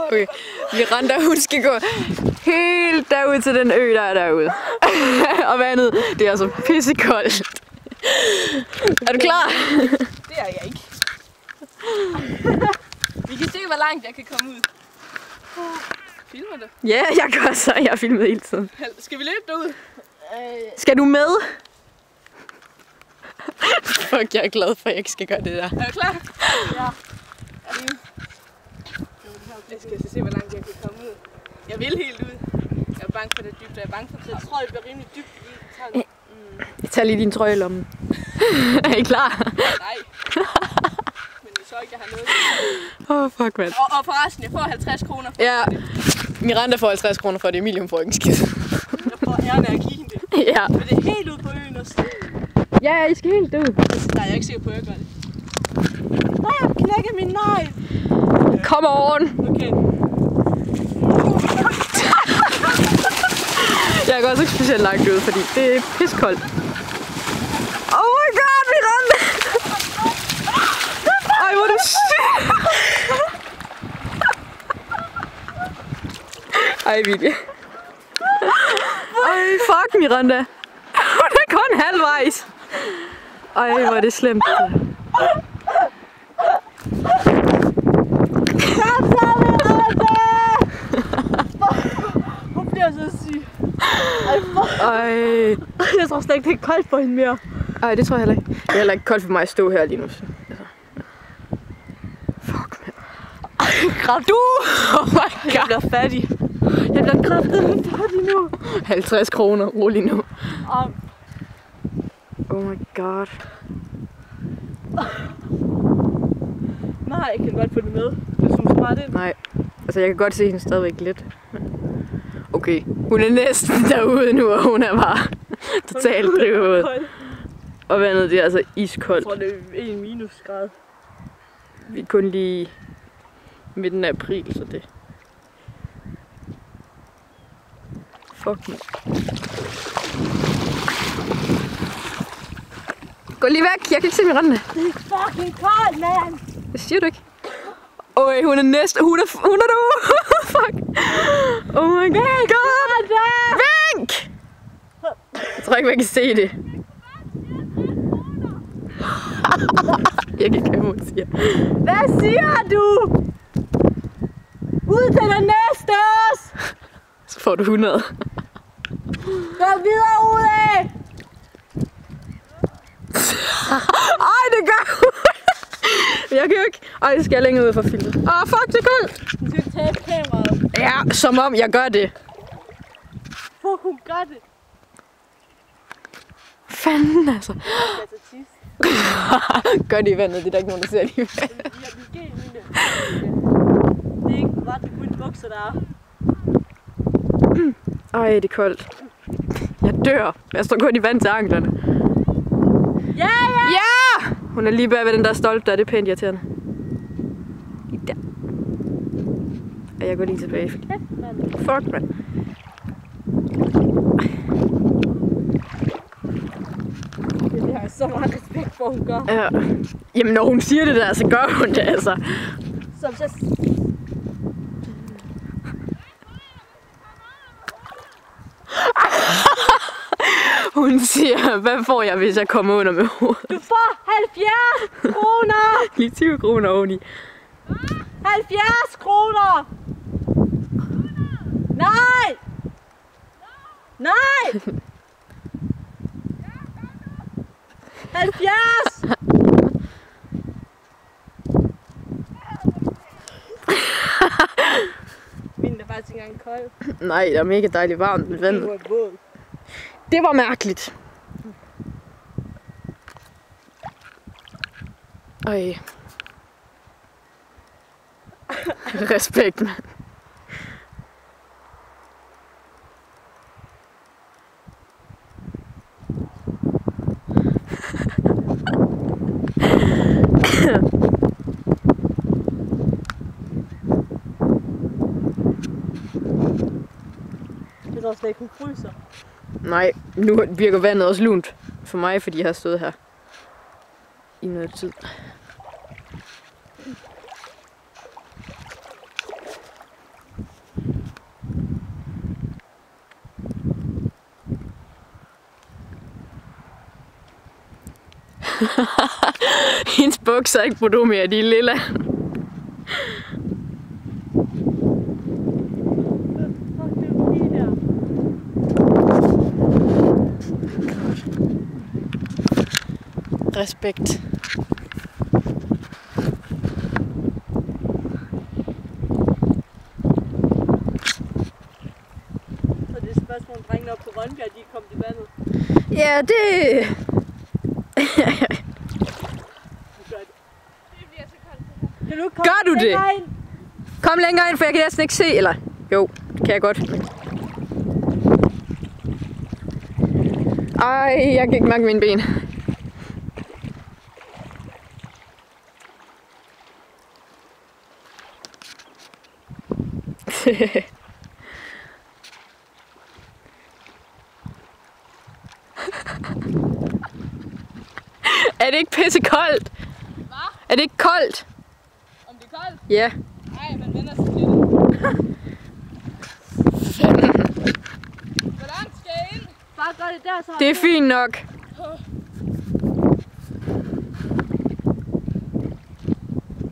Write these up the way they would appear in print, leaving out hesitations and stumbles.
Okay. Miranda, hun skal gå helt derud til den ø, der er derude. Og vandet, det er altså pissekoldt. Er du klar? Det er jeg ikke. Vi kan se, hvor langt jeg kan komme ud. Filmer du? Ja, jeg gør så. Jeg har filmet hele tiden. Skal vi løbe derud? Skal du med? Fuck, jeg er glad for, at jeg ikke skal gøre det der. Er du klar? Ja. Jeg skal se, hvor langt jeg kan komme ud. Jeg vil helt ud. Jeg er bange for det dybt, og jeg er bange for det. Jeg tror, det bliver rimelig dybt. Jeg tager lige din trøje i lommen. Er I klar? Nej. Men jeg så ikke, jeg har noget. Fuck, mand. Og forresten, jeg får 50 kroner for Ja. Miranda får 50 kroner for det, Emilium får ikke en skid. Jeg får æren af at give hende det. Ja. Men det er helt ude på øen også. Ja, I skal helt ud. Nej, jeg er ikke sikker på, at jeg gør det. Nej, jeg knækker min negl. Come on. Okay. Jeg går også ikke specielt langt ud, fordi det er piskoldt. Oh my god, Miranda! Ej, hvor er du syg! Ej, Vicky. Ej, fuck, Miranda. Hun er kun halvvejs. Ej, hvor er det slemt. Hun bliver så syg. Ej. Jeg tror slet ikke, det er koldt for hende mere. Ej, det tror jeg heller ikke. Det er heller ikke koldt for mig at stå her lige nu. Altså. Fuck, mand. Ej, du! Oh my god. Jeg bliver fattig. Jeg bliver kraftedeme fattig nu. 50 kroner, rolig nu. Og Oh my god. nej, jeg kan godt få det med. Hvis hun sparer det. Nej, altså jeg kan godt se hende stadigvæk lidt. Okay, hun er næsten derude nu, og hun er bare totalt drivet. Og vandet, det er altså iskoldt. Jeg tror, det er 1 minusgrad. Vi er kun lige midten af april, så det... Fuck mig. Gå lige væk, jeg kan ikke se Miranda. Det er fucking koldt, mand! Det siger du ikke. Øj, hun er næsten... Hun er derude! Fuck! Oh my god! Vink! Jeg tror ikke, man kan se det. Jeg kan ikke høre, hvad hun siger. Hvad siger du? Ud til den næste os! Så får du 100. Gå videre ud af! Ej, det gør hun! Jeg kan jo ikke... Ej, jeg skal længere ud for filmen. Fuck, det er koldt! Du skal tage kameraet. Ja, som om jeg gør det. Fuck, hun gør det. Fanden altså. Jeg skal tisse. Gør det i vandet, det er der ikke nogen, der ser alligevel. Jeg vil give hende. Det er ikke ret på mine bukser, der er. Ej, det er koldt. Jeg dør. Jeg står kun i vand til anklerne. Ja, ja! Ja! Hun er lige bag ved den der stolpe der, det er pænt irriterende. Lige der. Og jeg går lige tilbage. Fuck, man. Det har jeg så meget respekt for, hun gør. Ja. Jamen, når hun siger det der, så gør hun det, altså. Som så... Hun siger, hvad får jeg, hvis jeg kommer under med hovedet? Du får 70 kroner! Lige 20 kroner oveni. 70 kroner! Nej! Nej! 70! Min er faktisk ikke engang kold. Nej, det er mega dejligt varmt med vandet. Du er våd. Det var mærkeligt. Ej. Respekt, mand. Jeg tror slet ikke, hun fryser. Nej, nu virker vandet også lunt for mig, fordi jeg har stået her i noget tid. Hendes bukser er ikke Bordeaux mere, de er lilla. Respekt. Så det er et spørgsmål, om drengene op på Rønbjerg, de er kommet i vandet. Ja, det... Gør du det? Kom længere ind, for jeg kan næsten ikke se. Eller, jo, det kan jeg godt. Ej, jeg kan ikke mærke mine ben. Er det ikke pissekoldt? Hvad? Er det ikke koldt? Om det er koldt? Ja. Nej, man vender sig til det. Hvor langt skal jeg ind? Bare gør det der, så. Det er fint nok.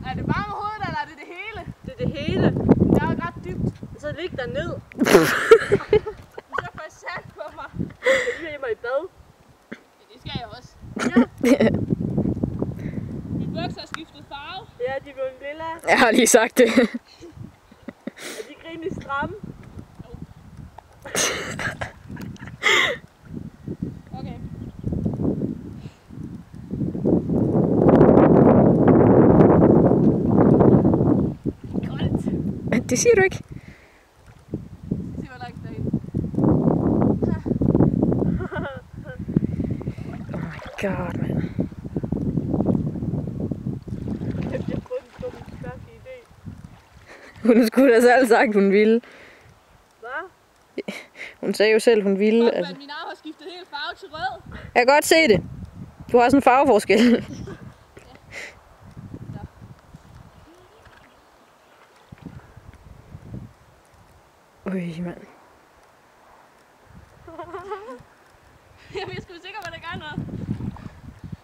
Er det bare med hovedet, eller er det det hele? Det er det hele. Det er ret dybt. Så lig der ned. Du skal få sat på mig. Jeg skal mig i bad. Ja, det skal jeg også. Ja. Mine bukser har skiftet farve. Ja, de er blevet lilla. Jeg har lige sagt det. Er de ikke rimelig stramme? Jo. Okay. Koldt. Det siger du ikke. Se hvor langt derinde. Oh my god, man. Hun skulle da selv sagt, hun ville. Hvad? Hun sagde jo selv, hun ville. Altså. Min arm har skiftet helt farve til rød. Jeg kan godt se det. Du har sådan en farveforskel. Ui, mand. Jeg er sgu sikker på, at det gør noget.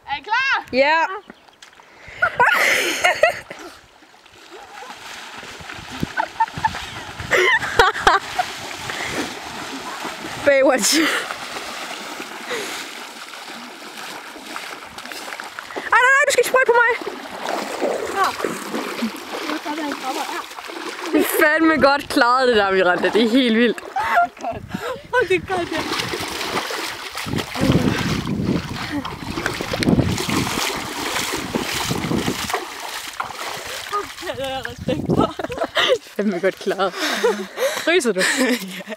Er I klar? Ja. Baywatch. Ej, nej, du skal ikke sprøjte på mig. Det er fandme godt klaret det der, Miranda. Det er helt vildt. Åh, det er godt, ja. Det har jeg respekt for. Fandme godt klaret. Fryser du? Ja.